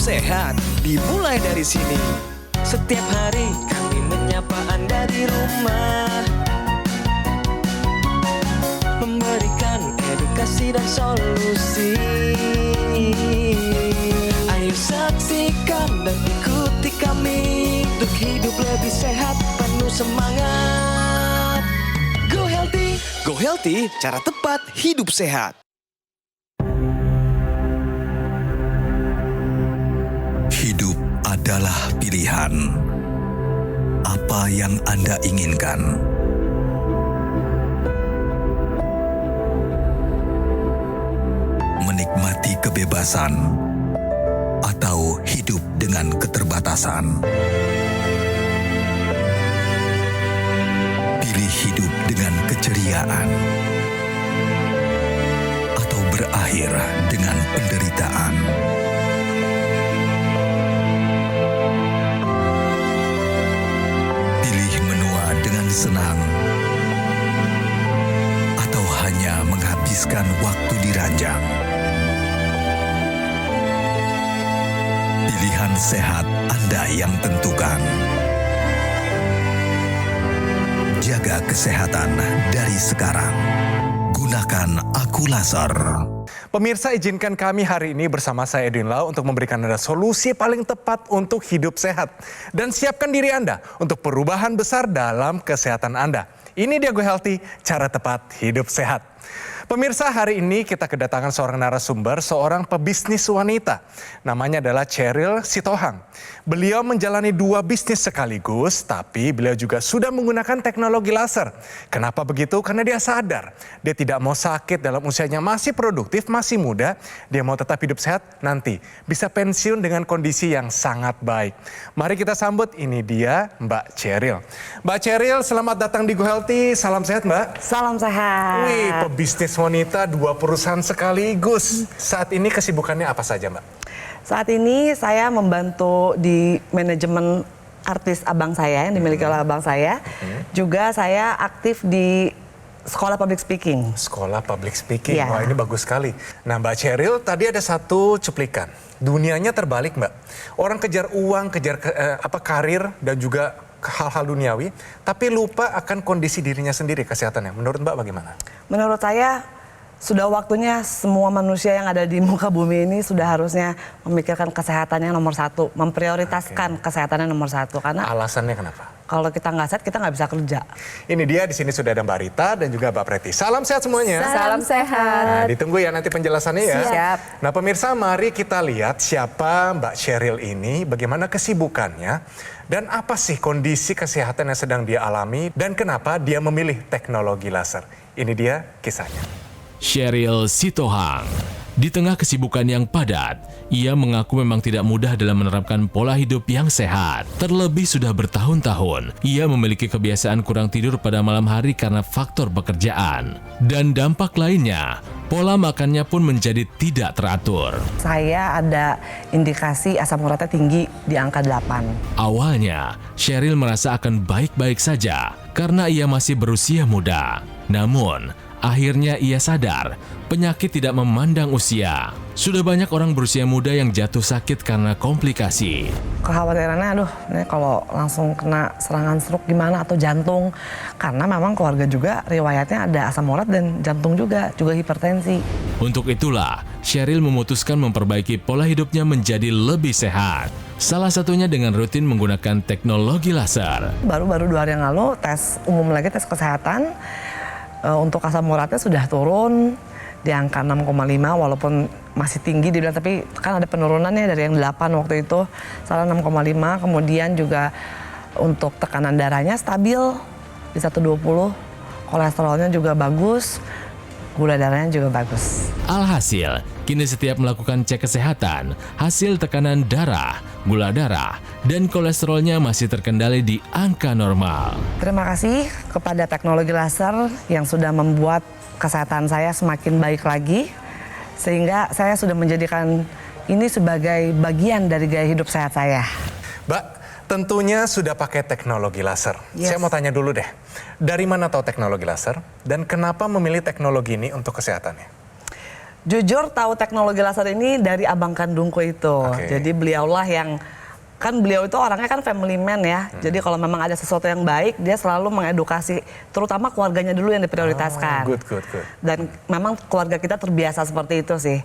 sehat dimulai dari sini. Setiap hari kami menyapa Anda di rumah, memberikan edukasi dan solusi. Ayo saksikan dan ikuti kami untuk hidup lebih sehat, penuh semangat. Go Healthy, cara tepat hidup sehat. Hidup adalah pilihan. Apa yang Anda inginkan? Menikmati kebebasan atau hidup dengan keterbatasan? Pilih hidup dengan keceriaan atau berakhir dengan penderitaan? Pilih menua dengan senang atau hanya menghabiskan waktu di ranjang? Pilihan sehat Anda yang tentukan. Jaga kesehatan dari sekarang. Gunakan Akulaser. Pemirsa, izinkan kami hari ini bersama saya Edwin Lau untuk memberikan Anda solusi paling tepat untuk hidup sehat. Dan siapkan diri Anda untuk perubahan besar dalam kesehatan Anda. Ini dia Go Healthy, cara tepat hidup sehat. Pemirsa, hari ini kita kedatangan seorang narasumber, seorang pebisnis wanita. Namanya adalah Cheryl Sitohang. Beliau menjalani 2 bisnis sekaligus, tapi beliau juga sudah menggunakan teknologi laser. Kenapa begitu? Karena dia sadar, dia tidak mau sakit dalam usianya, masih produktif, masih muda. Dia mau tetap hidup sehat, nanti bisa pensiun dengan kondisi yang sangat baik. Mari kita sambut, ini dia Mbak Cheryl. Mbak Cheryl, selamat datang di Go Healthy. Salam sehat, Mbak. Salam sehat. Wih, pebisnis wanita 2 perusahaan sekaligus. Saat ini kesibukannya apa saja, Mbak? Saat ini saya membantu di manajemen artis abang saya yang dimiliki oleh abang saya. Juga saya aktif di sekolah public speaking. Sekolah public speaking, Ya. Wah ini bagus sekali. Nah Mbak Cheryl, tadi ada satu cuplikan. Dunianya terbalik, Mbak. Orang kejar uang, kejar karir dan juga hal-hal duniawi, tapi lupa akan kondisi dirinya sendiri, kesehatannya. Menurut Mbak bagaimana? Menurut saya sudah waktunya semua manusia yang ada di muka bumi ini sudah harusnya memikirkan kesehatannya nomor 1, memprioritaskan kesehatannya nomor 1. Karena Alasannya kenapa? kalau kita nggak sehat, kita nggak bisa kerja. Ini dia, di sini sudah ada Mbak Rita dan juga Mbak Preti. Salam sehat semuanya. Salam sehat. Nah, ditunggu ya nanti penjelasannya ya. Siap. Nah pemirsa, mari kita lihat siapa Mbak Cheryl ini, bagaimana kesibukannya, dan apa sih kondisi kesehatan yang sedang dia alami, dan kenapa dia memilih teknologi laser. Ini dia kisahnya. Cheryl Sitohang. Di tengah kesibukan yang padat, ia mengaku memang tidak mudah dalam menerapkan pola hidup yang sehat. Terlebih sudah bertahun-tahun, ia memiliki kebiasaan kurang tidur pada malam hari karena faktor pekerjaan. Dan dampak lainnya, pola makannya pun menjadi tidak teratur. Saya ada indikasi asam uratnya tinggi di angka 8. Awalnya, Cheryl merasa akan baik-baik saja karena ia masih berusia muda. Namun, akhirnya ia sadar penyakit tidak memandang usia. Sudah banyak orang berusia muda yang jatuh sakit karena komplikasi. Kekhawatirannya, aduh, ini kalau langsung kena serangan stroke gimana atau jantung. Karena memang keluarga juga riwayatnya ada asam urat dan jantung juga hipertensi. Untuk itulah, Cheryl memutuskan memperbaiki pola hidupnya menjadi lebih sehat. Salah satunya dengan rutin menggunakan teknologi laser. Baru 2 hari yang lalu tes umum lagi, tes kesehatan. Untuk asam uratnya sudah turun di angka 6,5 walaupun masih tinggi dibilang, tapi kan ada penurunannya dari yang 8 waktu itu, salah 6,5. Kemudian juga untuk tekanan darahnya stabil di 120, kolesterolnya juga bagus, gula darahnya juga bagus. Alhasil, kini setiap melakukan cek kesehatan, hasil tekanan darah, gula darah, dan kolesterolnya masih terkendali di angka normal. Terima kasih kepada teknologi laser yang sudah membuat kesehatan saya semakin baik lagi, sehingga saya sudah menjadikan ini sebagai bagian dari gaya hidup sehat saya. Mbak, tentunya sudah pakai teknologi laser. Yes. Saya mau tanya dulu deh, dari mana tahu teknologi laser dan kenapa memilih teknologi ini untuk kesehatannya? Jujur tahu teknologi laser ini dari abang kandungku itu. Oke. Jadi beliaulah yang, kan beliau itu orangnya kan family man ya. Jadi kalau memang ada sesuatu yang baik, dia selalu mengedukasi, terutama keluarganya dulu yang diprioritaskan. Good. Dan memang keluarga kita terbiasa seperti itu sih.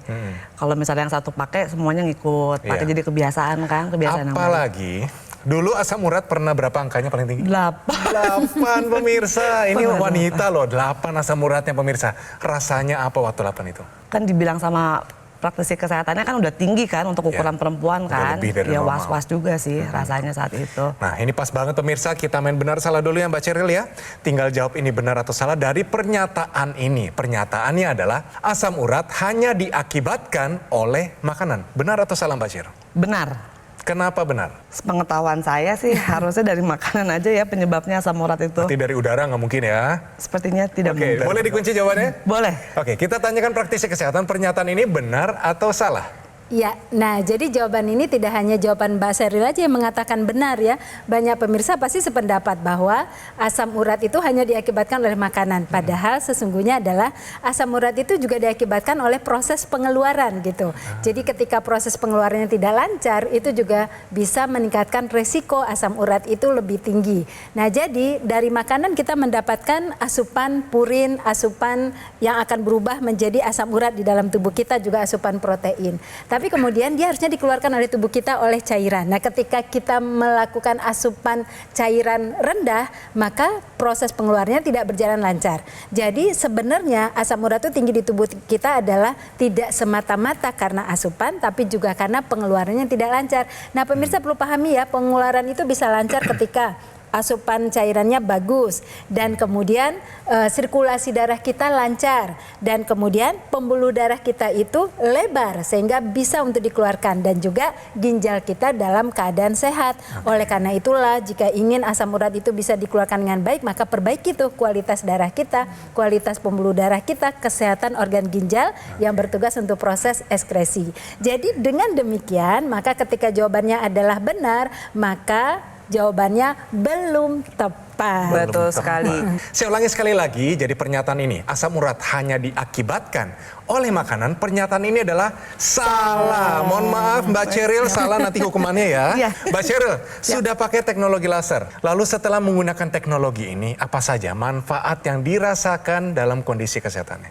Kalau misalnya yang satu pakai, semuanya ngikut. Pakai Iya. jadi kebiasaan kan, kebiasaan yang baik. Apalagi dulu asam urat pernah berapa angkanya paling tinggi? 8. 8 pemirsa. Ini wanita loh, 8 asam uratnya pemirsa. Rasanya apa waktu 8 itu? Kan dibilang sama praktisi kesehatannya kan udah tinggi kan untuk ukuran perempuan Udah kan. lebih dari Ya normal. was-was juga sih rasanya saat itu. Nah ini pas banget pemirsa, kita main benar salah dulu ya Mbak Ceril ya. Tinggal jawab ini benar atau salah dari pernyataan ini. Pernyataannya adalah asam urat hanya diakibatkan oleh makanan. Benar atau salah Mbak Ceril? Benar. Kenapa benar? Sepengetahuan saya sih harusnya dari makanan aja ya penyebabnya asam urat itu. Berarti dari udara nggak mungkin ya? Sepertinya tidak Oke, mungkin. boleh dikunci jawabannya? Boleh. Oke, kita tanyakan praktisi kesehatan, pernyataan ini benar atau salah? Ya, nah jadi jawaban ini tidak hanya jawaban Mbak Sheryl aja yang mengatakan benar ya. Banyak pemirsa pasti sependapat bahwa asam urat itu hanya diakibatkan oleh makanan. Padahal sesungguhnya adalah asam urat itu juga diakibatkan oleh proses pengeluaran gitu. Jadi ketika proses pengeluarannya tidak lancar, itu juga bisa meningkatkan resiko asam urat itu lebih tinggi. Nah jadi dari makanan kita mendapatkan asupan purin, asupan yang akan berubah menjadi asam urat di dalam tubuh kita, juga asupan protein. Tapi kemudian dia harusnya dikeluarkan oleh tubuh kita oleh cairan. Nah ketika kita melakukan asupan cairan rendah, maka proses pengeluarannya tidak berjalan lancar. Jadi sebenarnya asam urat itu tinggi di tubuh kita adalah tidak semata-mata karena asupan, tapi juga karena pengeluarannya tidak lancar. Nah pemirsa perlu pahami ya, pengeluaran itu bisa lancar ketika asupan cairannya bagus dan kemudian sirkulasi darah kita lancar dan kemudian pembuluh darah kita itu lebar sehingga bisa untuk dikeluarkan dan juga ginjal kita dalam keadaan sehat. Oleh karena itulah jika ingin asam urat itu bisa dikeluarkan dengan baik, maka perbaiki tuh kualitas darah kita, kualitas pembuluh darah kita, kesehatan organ ginjal yang bertugas untuk proses ekskresi. Jadi dengan demikian maka ketika jawabannya adalah benar, maka jawabannya belum tepat. Betul sekali. Saya ulangi sekali lagi, jadi pernyataan ini, asam urat hanya diakibatkan oleh makanan, pernyataan ini adalah salah. Mohon maaf Mbak Ceril, salah nanti hukumannya ya. Iya. Mbak Ceril, sudah pakai teknologi laser. Lalu setelah menggunakan teknologi ini, apa saja manfaat yang dirasakan dalam kondisi kesehatannya?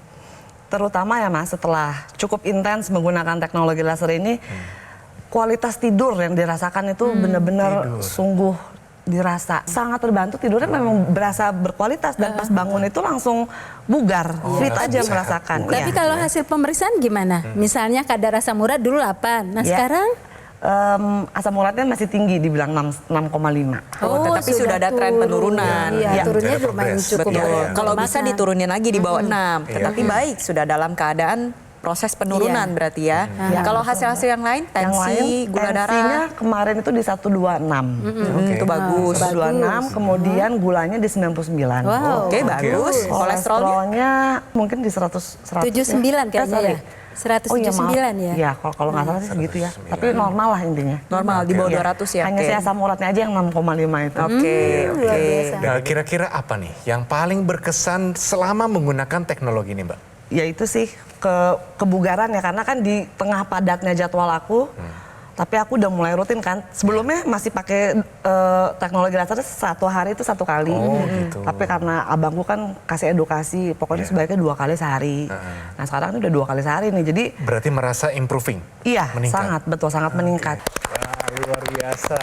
Terutama ya Mas, setelah cukup intens menggunakan teknologi laser ini, kualitas tidur yang dirasakan itu benar-benar sungguh dirasa. Sangat terbantu, tidurnya memang berasa berkualitas dan pas bangun itu langsung bugar, fit aja sehat, merasakan. bugar. Tapi Iya. kalau hasil pemeriksaan gimana? Misalnya kadar asam urat dulu 8, nah Ya. sekarang? Asam uratnya masih tinggi, dibilang 6,5. Oh, tetapi sudah ada tren turun. penurunan. Iya, Ya. turunnya Jadi lumayan progres. cukup. Betul. ya. Kalau bisa Makan. diturunin lagi di bawah 6, Iya. tetapi baik sudah dalam keadaan proses penurunan Iya. berarti ya. Iya, Kalau betul. hasil-hasil yang lain, Yang tensi, lain, gula tensinya darah, kemarin itu di 126. itu bagus. 126, kemudian gulanya di 99. Wow. Oke, bagus. Kolesterolnya Kolesterolnya mungkin di 100. 79 kayaknya sorry. ya. 179 ya. Ya, kalau nggak salah sih segitu ya. Tapi normal lah intinya. normal di bawah 200 ya. Hanya Oke. si asam uratnya aja yang 6,5 itu. Oke, Luar oke. biasa. Nah, kira-kira apa nih yang paling berkesan selama menggunakan teknologi ini Mbak? Ya itu sih kebugaran ya, karena kan di tengah padatnya jadwal aku, tapi aku udah mulai rutin kan. Sebelumnya masih pakai teknologi laser satu hari itu 1 kali. gitu. Tapi karena abangku kan kasih edukasi, pokoknya sebaiknya 2 kali sehari. Nah sekarang ini udah 2 kali sehari nih, jadi Berarti merasa improving? iya Meningkat. sangat, betul sangat meningkat. Wah, luar biasa.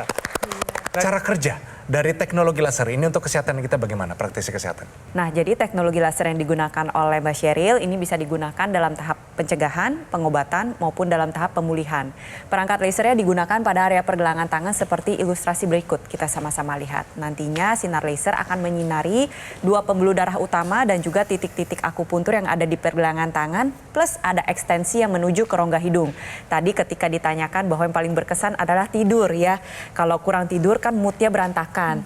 Cara kerja dari teknologi laser ini untuk kesehatan kita bagaimana, praktisi kesehatan? Nah, jadi teknologi laser yang digunakan oleh Mbak Sheryl ini bisa digunakan dalam tahap pencegahan, pengobatan, maupun dalam tahap pemulihan. Perangkat lasernya digunakan pada area pergelangan tangan seperti ilustrasi berikut. Kita sama-sama lihat. Nantinya sinar laser akan menyinari 2 pembuluh darah utama dan juga titik-titik akupuntur yang ada di pergelangan tangan, plus ada ekstensi yang menuju ke rongga hidung. Tadi ketika ditanyakan bahwa yang paling berkesan adalah tidur ya. Kalau kurang tidur kan moodnya berantakan.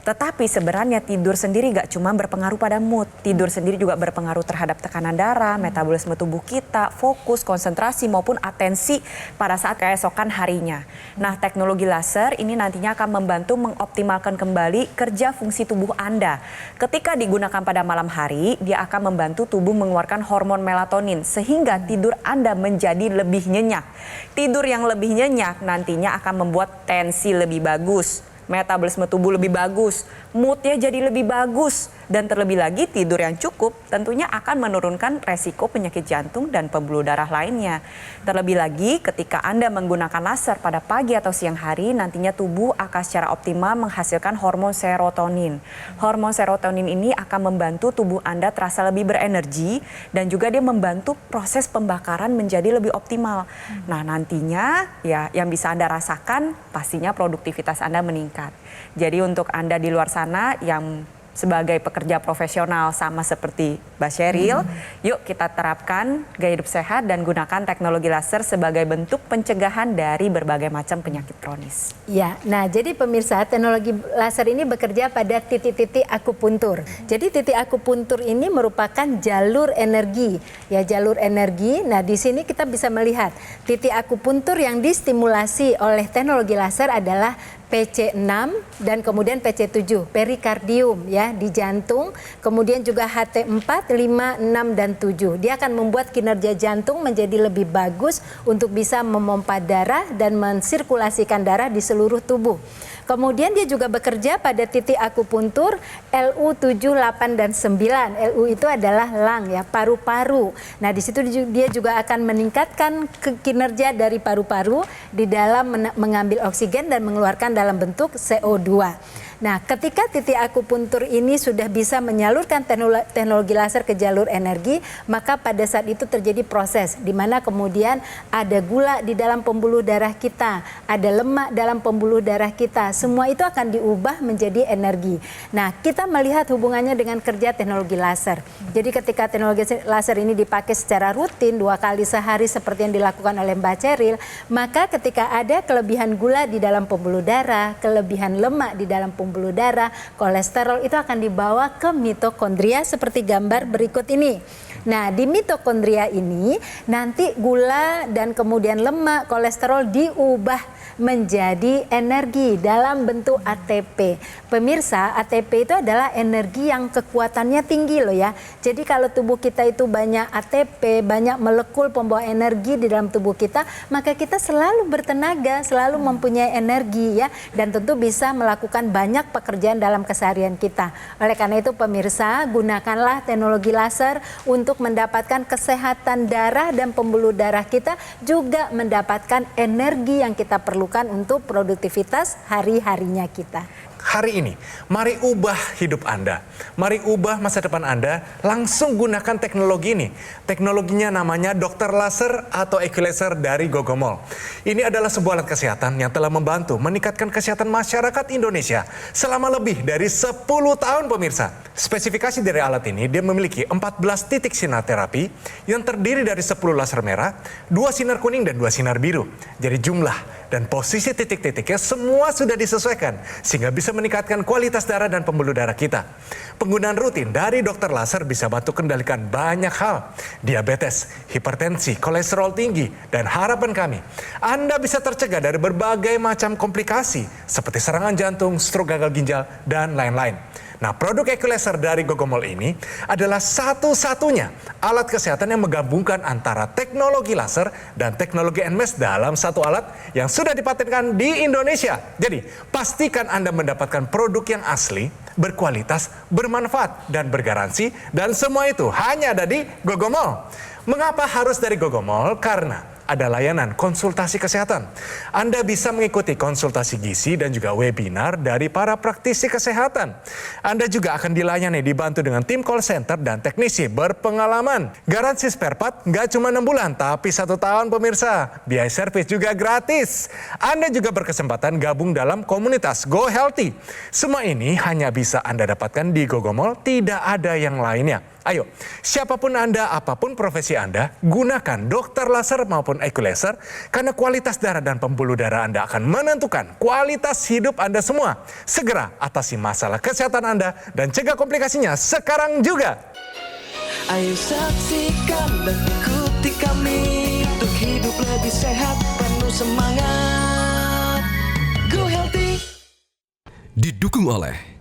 Tetapi sebenarnya tidur sendiri gak cuma berpengaruh pada mood, tidur sendiri juga berpengaruh terhadap tekanan darah, metabolisme tubuh kita, fokus, konsentrasi maupun atensi pada saat keesokan harinya. Nah, teknologi laser ini nantinya akan membantu mengoptimalkan kembali kerja fungsi tubuh Anda. Ketika digunakan pada malam hari, dia akan membantu tubuh mengeluarkan hormon melatonin sehingga tidur Anda menjadi lebih nyenyak. Tidur yang lebih nyenyak nantinya akan membuat tensi lebih bagus, metabolisme tubuh lebih bagus, moodnya jadi lebih bagus, dan terlebih lagi tidur yang cukup tentunya akan menurunkan resiko penyakit jantung dan pembuluh darah lainnya. Terlebih lagi ketika Anda menggunakan laser pada pagi atau siang hari, nantinya tubuh akan secara optimal menghasilkan hormon serotonin. Hormon serotonin ini akan membantu tubuh Anda terasa lebih berenergi dan juga dia membantu proses pembakaran menjadi lebih optimal. Nah, nantinya ya yang bisa Anda rasakan pastinya produktivitas Anda meningkat. Jadi untuk Anda di luar sana yang sebagai pekerja profesional sama seperti Mbak Sheryl, yuk kita terapkan gaya hidup sehat dan gunakan teknologi laser sebagai bentuk pencegahan dari berbagai macam penyakit kronis. Ya, nah jadi pemirsa, teknologi laser ini bekerja pada titik-titik akupuntur. Jadi titik akupuntur ini merupakan jalur energi, ya jalur energi. Nah di sini kita bisa melihat titik akupuntur yang distimulasi oleh teknologi laser adalah PC6 dan kemudian PC7, perikardium ya di jantung, kemudian juga HT4, 5, 6 dan 7. Dia akan membuat kinerja jantung menjadi lebih bagus untuk bisa memompa darah dan mensirkulasikan darah di seluruh tubuh. Kemudian dia juga bekerja pada titik akupuntur LU 7, 8 dan 9. LU itu adalah lung ya, paru-paru. Nah, di situ dia juga akan meningkatkan kinerja dari paru-paru di dalam mengambil oksigen dan mengeluarkan dalam bentuk CO2. Nah, ketika titik akupuntur ini sudah bisa menyalurkan teknologi laser ke jalur energi, maka pada saat itu terjadi proses di mana kemudian ada gula di dalam pembuluh darah kita, ada lemak dalam pembuluh darah kita, semua itu akan diubah menjadi energi. Nah, kita melihat hubungannya dengan kerja teknologi laser. Jadi ketika teknologi laser ini dipakai secara rutin 2 kali sehari seperti yang dilakukan oleh Mbak Sheryl, maka ketika ada kelebihan gula di dalam pembuluh darah, kelebihan lemak di dalam pembuluh darah, kolesterol itu akan dibawa ke mitokondria seperti gambar berikut ini. Nah, di mitokondria ini nanti gula dan kemudian lemak, kolesterol diubah menjadi energi dalam bentuk ATP. Pemirsa, ATP itu adalah energi yang kekuatannya tinggi loh ya. Jadi kalau tubuh kita itu banyak ATP, banyak molekul pembawa energi di dalam tubuh kita, maka kita selalu bertenaga, selalu mempunyai energi ya, dan tentu bisa melakukan banyak pekerjaan dalam keseharian kita. Oleh karena itu pemirsa, gunakanlah teknologi laser untuk mendapatkan kesehatan darah dan pembuluh darah kita, juga mendapatkan energi yang kita perlukan untuk produktivitas hari-harinya kita. Hari ini, mari ubah hidup Anda. Mari ubah masa depan Anda, langsung gunakan teknologi ini. Teknologinya namanya Dokter Laser atau Equilaser dari Gogomol. Ini adalah sebuah alat kesehatan yang telah membantu meningkatkan kesehatan masyarakat Indonesia selama lebih dari 10 tahun pemirsa. Spesifikasi dari alat ini, dia memiliki 14 titik sinar terapi yang terdiri dari 10 laser merah, 2 sinar kuning dan 2 sinar biru. Jadi jumlah dan posisi titik-titiknya semua sudah disesuaikan sehingga bisa meningkatkan kualitas darah dan pembuluh darah kita. Penggunaan rutin dari dokter laser bisa bantu kendalikan banyak hal. Diabetes, hipertensi, kolesterol tinggi, dan harapan kami, Anda bisa tercegah dari berbagai macam komplikasi seperti serangan jantung, stroke gagal ginjal, dan lain-lain. Nah, produk Equilaser dari Gogomol ini adalah satu-satunya alat kesehatan yang menggabungkan antara teknologi laser dan teknologi NMES dalam satu alat yang sudah dipatenkan di Indonesia. Jadi, pastikan Anda mendapatkan produk yang asli, berkualitas, bermanfaat, dan bergaransi. Dan semua itu hanya ada di Gogomol. Mengapa harus dari Gogomol? Karena ada layanan konsultasi kesehatan. Anda bisa mengikuti konsultasi gizi dan juga webinar dari para praktisi kesehatan. Anda juga akan dilayani, dibantu dengan tim call center dan teknisi berpengalaman. Garansi spare part nggak cuma 6 bulan, tapi 1 tahun pemirsa. Biaya servis juga gratis. Anda juga berkesempatan gabung dalam komunitas Go Healthy. Semua ini hanya bisa Anda dapatkan di Gogomol, tidak ada yang lainnya. Ayo, siapapun Anda, apapun profesi Anda, gunakan dokter laser maupun equalizer karena kualitas darah dan pembuluh darah Anda akan menentukan kualitas hidup Anda semua. Segera atasi masalah kesehatan Anda dan cegah komplikasinya sekarang juga. Ayo saksikan dan ikuti kami untuk hidup lebih sehat, penuh semangat. Go Healthy. Didukung oleh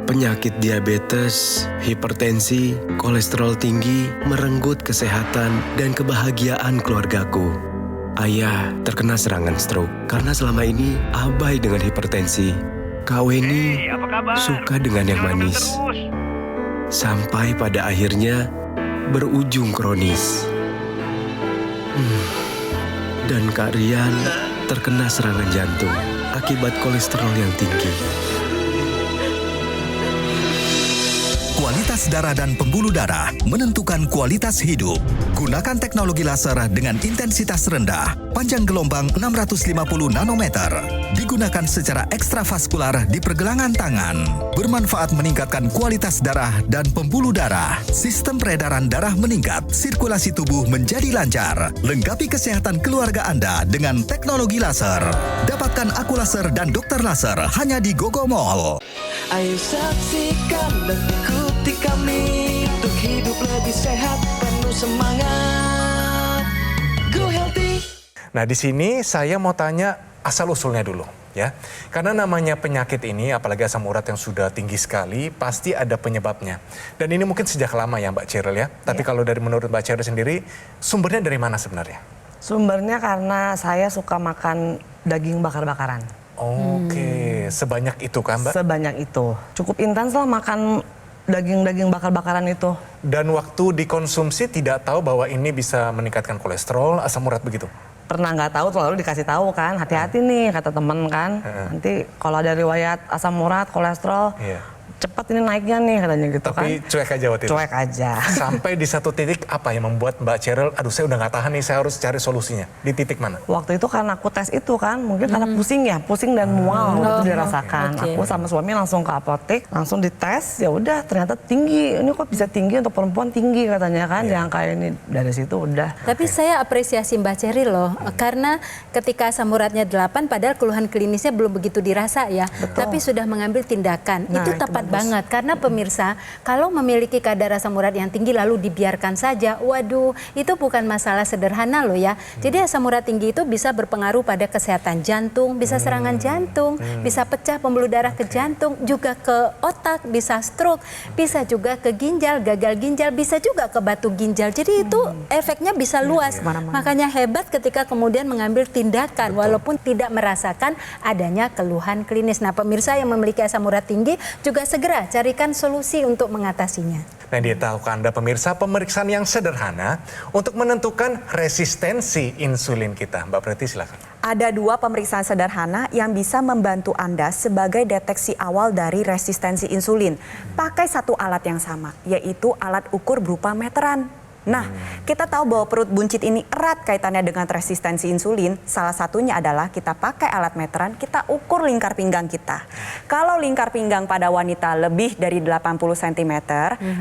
penyakit diabetes, hipertensi, kolesterol tinggi, merenggut kesehatan dan kebahagiaan keluargaku. Ayah terkena serangan stroke karena selama ini abai dengan hipertensi. Kak Weni suka dengan yang manis. Sampai pada akhirnya berujung kronis. Dan Kak Rian terkena serangan jantung akibat kolesterol yang tinggi. Kualitas darah dan pembuluh darah menentukan kualitas hidup. Gunakan teknologi laser dengan intensitas rendah, panjang gelombang 650 nanometer. Digunakan secara ekstravaskular di pergelangan tangan. Bermanfaat meningkatkan kualitas darah dan pembuluh darah. Sistem peredaran darah meningkat, sirkulasi tubuh menjadi lancar. Lengkapi kesehatan keluarga Anda dengan teknologi laser. Dapatkan aku laser dan dokter laser hanya di Gogo Mall. Ayo saksikan dan ikuti kami untuk hidup lebih sehat, penuh semangat. Go Healthy. Nah, di sini saya mau tanya asal-usulnya dulu ya. Karena namanya penyakit ini, apalagi asam urat yang sudah tinggi sekali, pasti ada penyebabnya. Dan ini mungkin sejak lama ya Mbak Cheryl ya. Tapi kalau dari menurut Mbak Cheryl sendiri, sumbernya dari mana sebenarnya? Sumbernya karena saya suka makan daging bakar-bakaran. Oke, sebanyak itu kan Mbak? Sebanyak itu. Cukup intens lah makan daging-daging bakar-bakaran itu. Dan waktu dikonsumsi tidak tahu bahwa ini bisa meningkatkan kolesterol, asam urat begitu? Pernah nggak tahu, lalu dikasih tahu kan, hati-hati nih kata temen kan. Nanti kalau ada riwayat asam urat, kolesterol, cepat ini naiknya nih katanya gitu. Tapi kan. cuek aja waktu itu? Cuek aja. Sampai di satu titik apa yang membuat Mbak Cheryl, aduh saya udah nggak tahan nih, saya harus cari solusinya. Di titik mana? Waktu itu karena aku tes itu kan, mungkin karena pusing dan mual itu dirasakan. Aku sama suami langsung ke apotek, langsung dites, ya udah ternyata tinggi. Ini kok bisa tinggi untuk perempuan tinggi katanya kan, yang kayak ini dari situ udah. Tapi saya apresiasi Mbak Cheryl loh, karena ketika asam uratnya 8, padahal keluhan klinisnya belum begitu dirasa ya, tapi sudah mengambil tindakan. Nah, itu tepat banget, karena pemirsa kalau memiliki kadar asam urat yang tinggi lalu dibiarkan saja, waduh itu bukan masalah sederhana loh ya. Jadi asam urat tinggi itu bisa berpengaruh pada kesehatan jantung, bisa serangan jantung, bisa pecah pembuluh darah ke jantung, juga ke otak, bisa stroke, bisa juga ke ginjal, gagal ginjal, bisa juga ke batu ginjal. Jadi itu efeknya bisa luas. Makanya hebat ketika kemudian mengambil tindakan walaupun tidak merasakan adanya keluhan klinis. Nah, pemirsa yang memiliki asam urat tinggi juga segera carikan solusi untuk mengatasinya. Nah, tahukah Anda pemirsa, pemeriksaan yang sederhana untuk menentukan resistensi insulin kita. Mbak Preti silakan. Ada 2 pemeriksaan sederhana yang bisa membantu Anda sebagai deteksi awal dari resistensi insulin. Pakai satu alat yang sama, yaitu alat ukur berupa meteran. Nah, kita tahu bahwa perut buncit ini erat kaitannya dengan resistensi insulin. Salah satunya adalah kita pakai alat meteran, kita ukur lingkar pinggang kita. Kalau lingkar pinggang pada wanita lebih dari 80 cm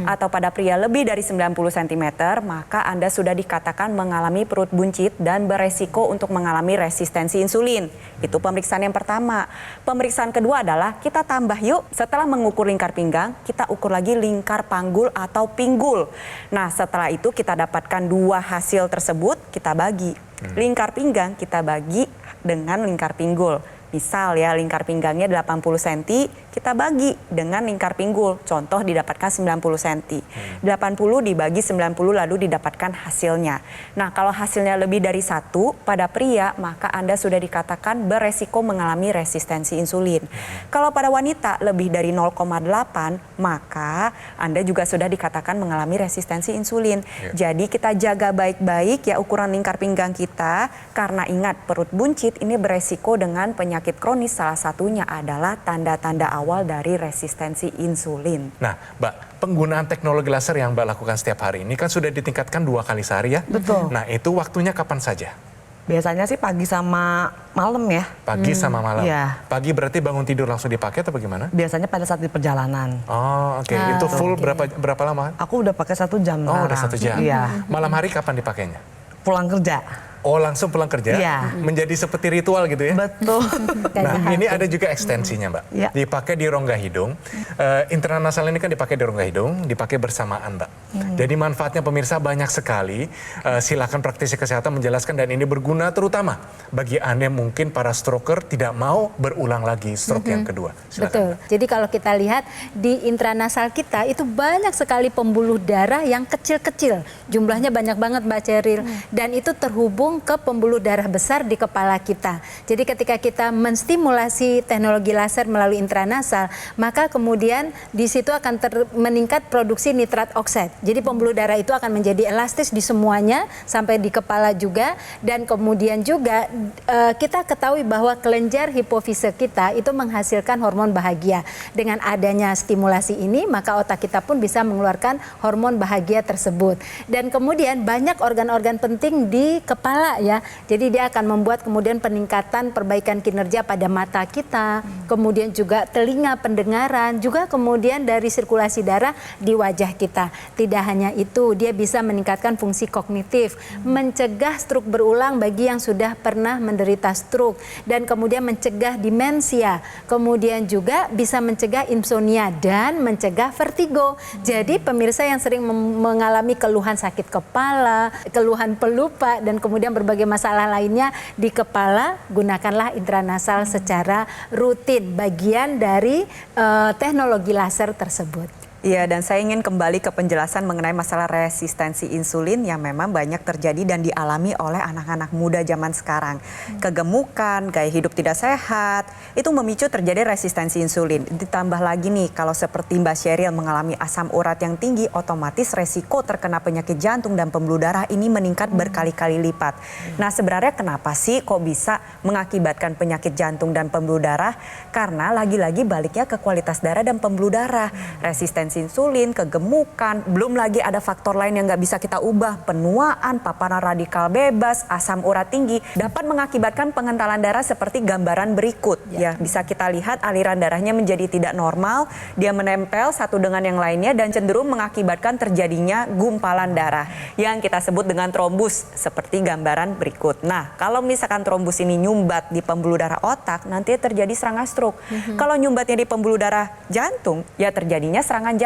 atau pada pria lebih dari 90 cm, maka Anda sudah dikatakan mengalami perut buncit dan beresiko untuk mengalami resistensi insulin. Itu pemeriksaan yang pertama. Pemeriksaan kedua adalah kita tambah yuk, setelah mengukur lingkar pinggang, kita ukur lagi lingkar panggul atau pinggul. Nah, setelah itu kita dapatkan 2 hasil tersebut, kita bagi. Lingkar pinggang kita bagi dengan lingkar pinggul. Misal ya lingkar pinggangnya 80 cm, kita bagi dengan lingkar pinggul. Contoh didapatkan 90 cm. 80 dibagi 90 lalu didapatkan hasilnya. Nah, kalau hasilnya lebih dari 1 pada pria, maka Anda sudah dikatakan beresiko mengalami resistensi insulin. Kalau pada wanita lebih dari 0,8, maka Anda juga sudah dikatakan mengalami resistensi insulin. Jadi kita jaga baik-baik ya ukuran lingkar pinggang kita, karena ingat perut buncit ini beresiko dengan penyakit kronis, salah satunya adalah tanda-tanda awal dari resistensi insulin. Nah, Mbak, penggunaan teknologi laser yang Mbak lakukan setiap hari ini kan sudah ditingkatkan 2 kali sehari ya? Betul. Nah, itu waktunya kapan saja? Biasanya sih pagi sama malam ya. Pagi sama malam. Iya. Pagi berarti bangun tidur langsung dipakai atau bagaimana? Biasanya pada saat di perjalanan. Oh, oke. Itu full berapa lama? Aku udah pakai 1 jam Oh, udah sekarang. 1 jam. Iya. Malam hari kapan dipakainya? Pulang kerja. Oh, langsung pulang kerja? Iya. Menjadi seperti ritual gitu ya? Betul. Nah, ini ada juga ekstensinya, Mbak. Iya. Dipakai di rongga hidung. Intranasal ini kan dipakai di rongga hidung, dipakai bersamaan, Mbak. Jadi manfaatnya pemirsa banyak sekali. Silakan praktisi kesehatan menjelaskan, dan ini berguna terutama bagi Anda mungkin para stroker tidak mau berulang lagi stroke yang kedua. Silakan. Betul. Jadi kalau kita lihat di intranasal kita itu banyak sekali pembuluh darah yang kecil-kecil. Jumlahnya banyak banget, Mbak Ceril. Dan itu terhubung ke pembuluh darah besar di kepala kita. Jadi ketika kita menstimulasi teknologi laser melalui intranasal, maka kemudian di situ akan meningkat produksi nitrat oksida. Jadi pembuluh darah itu akan menjadi elastis di semuanya sampai di kepala juga, dan kemudian juga kita ketahui bahwa kelenjar hipofise kita itu menghasilkan hormon bahagia. Dengan adanya stimulasi ini, maka otak kita pun bisa mengeluarkan hormon bahagia tersebut. Dan kemudian banyak organ-organ penting di kepala ya. Jadi dia akan membuat kemudian peningkatan perbaikan kinerja pada mata kita, kemudian juga telinga, pendengaran, juga kemudian dari sirkulasi darah di wajah kita. Tidak hanya itu, dia bisa meningkatkan fungsi kognitif, mencegah stroke berulang bagi yang sudah pernah menderita stroke, dan kemudian mencegah demensia, kemudian juga bisa mencegah insomnia dan mencegah vertigo. Jadi pemirsa yang sering mengalami keluhan sakit kepala, keluhan pelupa, dan kemudian berbagai masalah lainnya di kepala, gunakanlah intranasal secara rutin, bagian dari teknologi laser tersebut. Iya, dan saya ingin kembali ke penjelasan mengenai masalah resistensi insulin yang memang banyak terjadi dan dialami oleh anak-anak muda zaman sekarang. Kegemukan, gaya hidup tidak sehat, itu memicu terjadi resistensi insulin. Ditambah lagi nih, kalau seperti Mbak Sheryl mengalami asam urat yang tinggi, otomatis resiko terkena penyakit jantung dan pembuluh darah ini meningkat berkali-kali lipat. Nah, sebenarnya kenapa sih kok bisa mengakibatkan penyakit jantung dan pembuluh darah? Karena lagi-lagi baliknya ke kualitas darah dan pembuluh darah. Resistensi insulin, kegemukan, belum lagi ada faktor lain yang nggak bisa kita ubah, penuaan, paparan radikal bebas, asam urat tinggi, dapat mengakibatkan pengentalan darah seperti gambaran berikut. Ya, bisa kita lihat aliran darahnya menjadi tidak normal, dia menempel satu dengan yang lainnya dan cenderung mengakibatkan terjadinya gumpalan darah yang kita sebut dengan trombus seperti gambaran berikut. Nah, kalau misalkan trombus ini nyumbat di pembuluh darah otak, nanti terjadi serangan stroke. Kalau nyumbatnya di pembuluh darah jantung, ya terjadinya serangan jantung.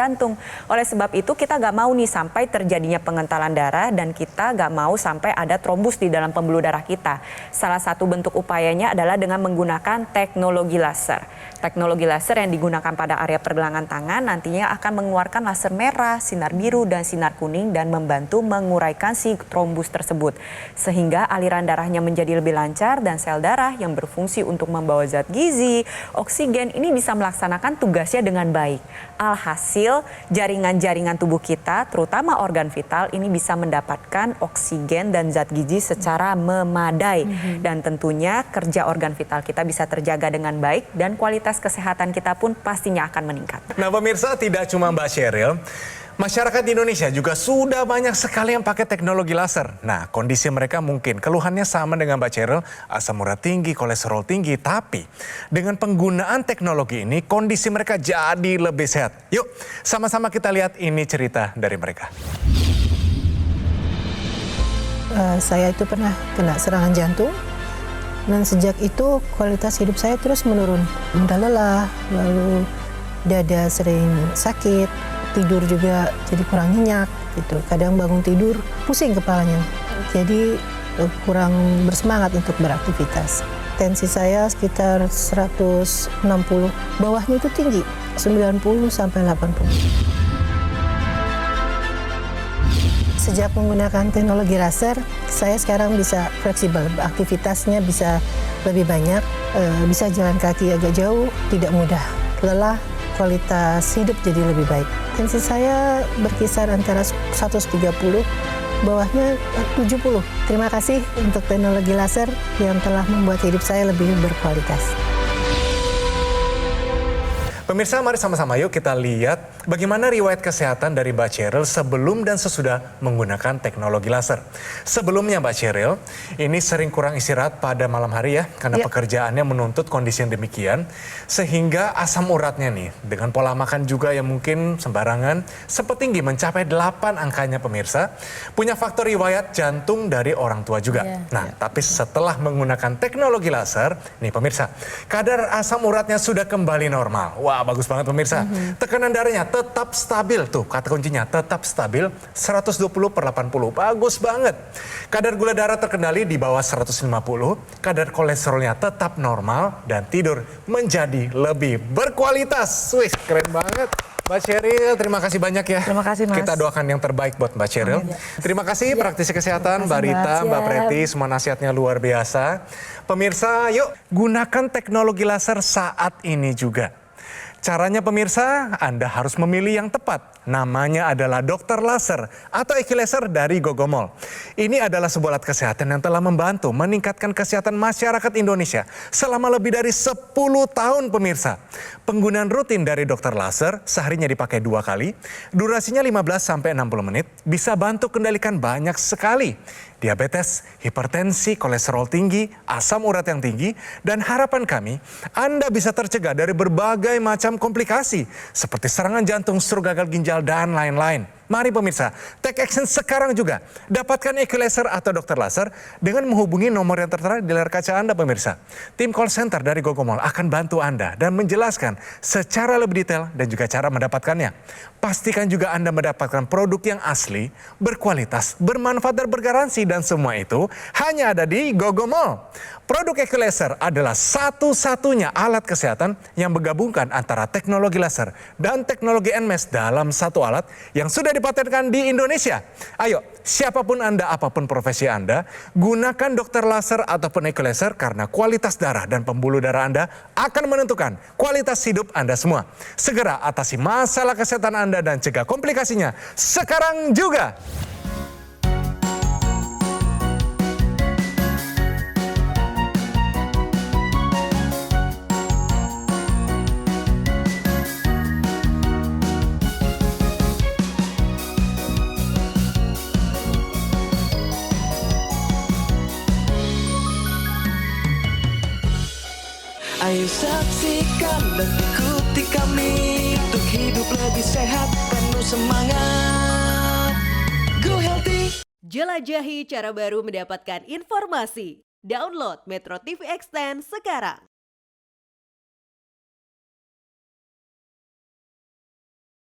Oleh sebab itu kita nggak mau nih sampai terjadinya pengentalan darah, dan kita nggak mau sampai ada trombus di dalam pembuluh darah kita. Salah satu bentuk upayanya adalah dengan menggunakan teknologi laser. Teknologi laser yang digunakan pada area pergelangan tangan nantinya akan mengeluarkan laser merah, sinar biru, dan sinar kuning dan membantu menguraikan si trombus tersebut. Sehingga aliran darahnya menjadi lebih lancar dan sel darah yang berfungsi untuk membawa zat gizi, oksigen ini bisa melaksanakan tugasnya dengan baik. Alhasil jaringan-jaringan tubuh kita, terutama organ vital ini bisa mendapatkan oksigen dan zat gizi secara memadai. Dan tentunya kerja organ vital kita bisa terjaga dengan baik dan kualitas kesehatan kita pun pastinya akan meningkat. Nah pemirsa, tidak cuma Mbak Sheryl, masyarakat di Indonesia juga sudah banyak sekali yang pakai teknologi laser. Nah, kondisi mereka mungkin keluhannya sama dengan Mbak Sheryl, asam urat tinggi, kolesterol tinggi. Tapi dengan penggunaan teknologi ini, kondisi mereka jadi lebih sehat. Yuk, sama-sama kita lihat ini cerita dari mereka. Saya itu pernah kena serangan jantung. Dan sejak itu kualitas hidup saya terus menurun. Mudah lelah, lalu dada sering sakit, tidur juga jadi kurang nyenyak gitu. Kadang bangun tidur pusing kepalanya. Jadi kurang bersemangat untuk beraktivitas. Tensi saya sekitar 160, bawahnya itu tinggi, 90 sampai 80. Sejak menggunakan teknologi laser, saya sekarang bisa fleksibel, aktivitasnya bisa lebih banyak, bisa jalan kaki agak jauh, tidak mudah lelah, kualitas hidup jadi lebih baik. Tensi saya berkisar antara 130, bawahnya 70. Terima kasih untuk teknologi laser yang telah membuat hidup saya lebih berkualitas. Pemirsa, mari sama-sama yuk kita lihat bagaimana riwayat kesehatan dari Mbak Cheryl sebelum dan sesudah menggunakan teknologi laser. Sebelumnya Mbak Cheryl, ini sering kurang istirahat pada malam hari ya, karena pekerjaannya menuntut kondisi yang demikian, sehingga asam uratnya nih, dengan pola makan juga yang mungkin sembarangan, sempat tinggi mencapai 8 angkanya pemirsa, punya faktor riwayat jantung dari orang tua juga. Tapi setelah menggunakan teknologi laser, nih pemirsa, kadar asam uratnya sudah kembali normal. Wah, bagus banget pemirsa. Tekanan darahnya tetap stabil, tuh kata kuncinya, tetap stabil 120/80, bagus banget. Kadar gula darah terkendali di bawah 150, kadar kolesterolnya tetap normal, dan tidur menjadi lebih berkualitas. Wih, keren banget. Mbak Cheryl, terima kasih banyak ya. Terima kasih, Mas. Kita doakan yang terbaik buat Mbak Cheryl. Terima kasih praktisi kesehatan, Mbak Rita, Mbak Preti, semua nasihatnya luar biasa. Pemirsa, yuk gunakan teknologi laser saat ini juga. Caranya pemirsa, Anda harus memilih yang tepat. Namanya adalah dokter laser atau Equilaser dari Gogomol. Ini adalah sebuah alat kesehatan yang telah membantu meningkatkan kesehatan masyarakat Indonesia selama lebih dari 10 tahun pemirsa. Penggunaan rutin dari dokter laser seharinya dipakai 2 kali, durasinya 15-60 menit, bisa bantu kendalikan banyak sekali. Diabetes, hipertensi, kolesterol tinggi, asam urat yang tinggi, dan harapan kami Anda bisa tercegah dari berbagai macam komplikasi seperti serangan jantung, stroke, gagal ginjal, dan lain-lain. Mari pemirsa, take action sekarang juga. Dapatkan Equilaser atau dokter laser dengan menghubungi nomor yang tertera di layar kaca Anda pemirsa. Tim call center dari Gogomol akan bantu Anda dan menjelaskan secara lebih detail dan juga cara mendapatkannya. Pastikan juga Anda mendapatkan produk yang asli, berkualitas, bermanfaat dan bergaransi, dan semua itu hanya ada di Gogomol. Produk Equilaser adalah satu-satunya alat kesehatan yang menggabungkan antara teknologi laser dan teknologi NMES dalam satu alat yang sudah dipatenkan di Indonesia. Ayo, siapapun Anda, apapun profesi Anda, gunakan dokter laser ataupun Equilaser karena kualitas darah dan pembuluh darah Anda akan menentukan kualitas hidup Anda semua. Segera atasi masalah kesehatan Anda dan cegah komplikasinya sekarang juga. Ayo saksikan dan ikuti kami untuk hidup lebih sehat, penuh semangat. Go Healthy. Jelajahi cara baru mendapatkan informasi. Download Metro TV Extend sekarang.